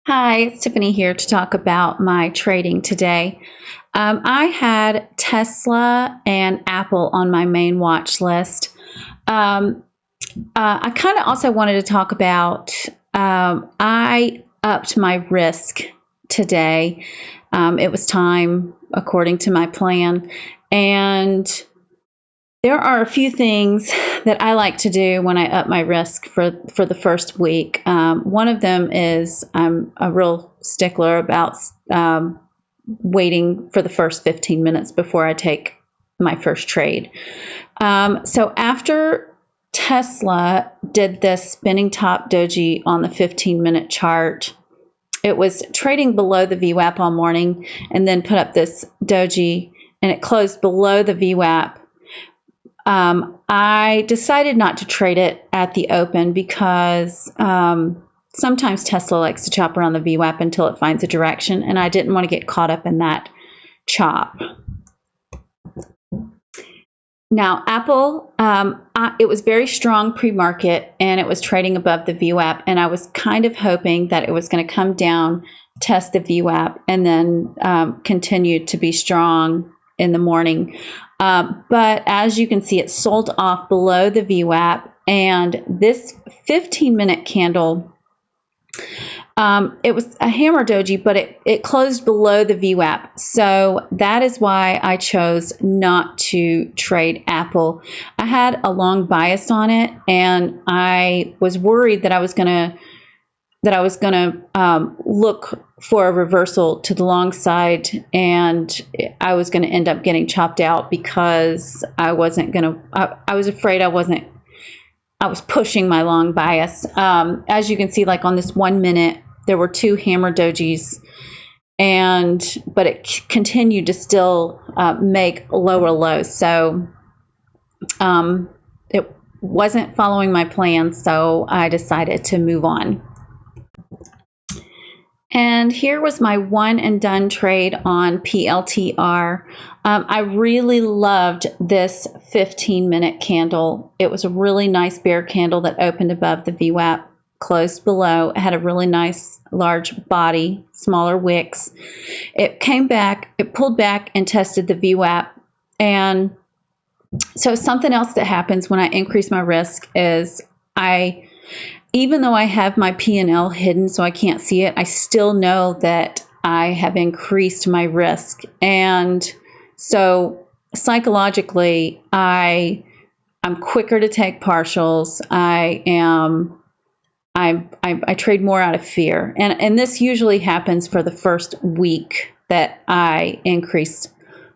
Hi, it's Tiffany here to talk about my trading today. I had Tesla and Apple on my main watch list. Um, I kind of also wanted to talk about I upped my risk today. It was time according to my plan. And there are a few things that I like to do when I up my risk for the first week. One of them is I'm a real stickler about waiting for the first 15 minutes before I take my first trade. So after Tesla did this spinning top doji on the 15-minute chart, it was trading below the VWAP all morning and then put up this doji and it closed below the VWAP. I decided not to trade it at the open because sometimes Tesla likes to chop around the VWAP until it finds a direction, and I didn't want to get caught up in that chop. Now, Apple, it was very strong pre-market, and it was trading above the VWAP, and I was kind of hoping that it was going to come down, test the VWAP, and then continue to be strong in the morning. But as you can see, it sold off below the VWAP, and this 15-minute candle, it was a hammer doji, but it closed below the VWAP. So that is why I chose not to trade Apple. I had a long bias on it, and I was worried that I was going to look for a reversal to the long side, and I was going to end up getting chopped out because I was afraid I was pushing my long bias. As you can see, like on this 1 minute, there were two hammer dojis, but it continued to still make lower lows. So it wasn't following my plan, so I decided to move on. And here was my one and done trade on PLTR. I really loved this 15-minute candle. It was a really nice bear candle that opened above the VWAP, closed below. It had a really nice large body, smaller wicks. It came back, it pulled back and tested the VWAP. And so something else that happens when I increase my risk is even though I have my P&L hidden so I can't see it, I still know that I have increased my risk. And so psychologically, I'm quicker to take partials. I trade more out of fear. And this usually happens for the first week that I increased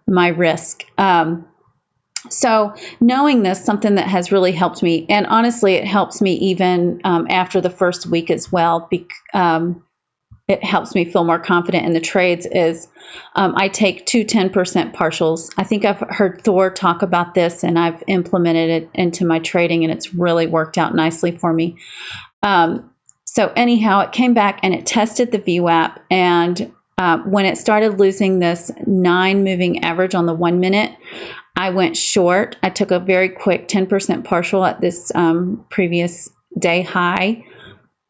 my risk. So knowing this, something that has really helped me, and honestly, it helps me even after the first week as well. It helps me feel more confident in the trades is I take two 10% partials. I think I've heard Thor talk about this, and I've implemented it into my trading, and it's really worked out nicely for me. So anyhow, it came back and it tested the VWAP, and when it started losing this 9 moving average on the 1 minute, I went short. I took a very quick 10% partial at this previous day high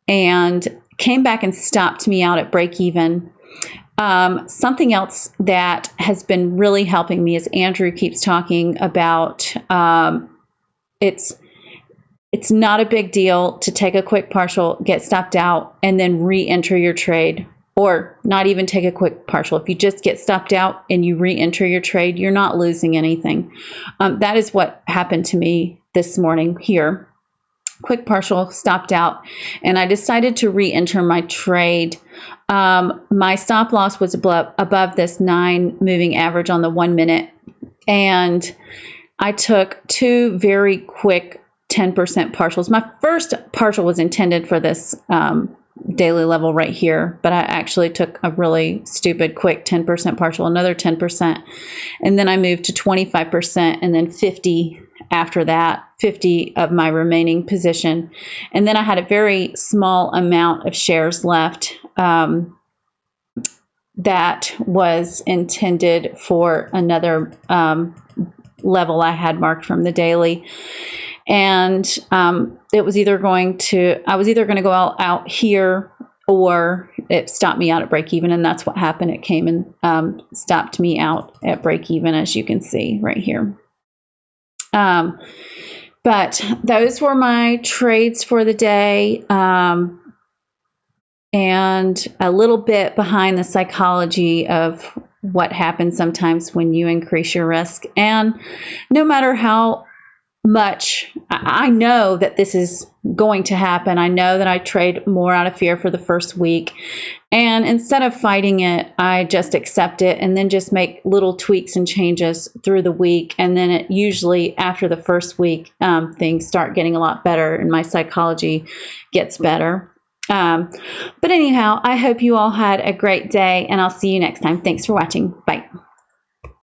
and came back and stopped me out at break even. Something else that has been really helping me is Andrew keeps talking about it's not a big deal to take a quick partial, get stopped out, and then re-enter your trade. Or not even take a quick partial. If you just get stopped out and you re-enter your trade, you're not losing anything. That is what happened to me this morning here. Quick partial, stopped out, and I decided to re-enter my trade. My stop loss was above this 9 moving average on the 1 minute, and I took 2 very quick 10% partials. My first partial was intended for this daily level right here, but I actually took a really stupid quick 10% partial, another 10%, and then I moved to 25% and then 50 after that, 50 of my remaining position. And then I had a very small amount of shares left that was intended for another level I had marked from the daily. And I was either going to go out here or it stopped me out at break even. And that's what happened. It came and stopped me out at break even, as you can see right here. But those were my trades for the day. And a little bit behind the psychology of what happens sometimes when you increase your risk. And no matter how much, I know that this is going to happen. I know that I trade more out of fear for the first week. And instead of fighting it, I just accept it and then just make little tweaks and changes through the week. And then it usually, after the first week, things start getting a lot better and my psychology gets better. But anyhow, I hope you all had a great day, and I'll see you next time. Thanks for watching. Bye.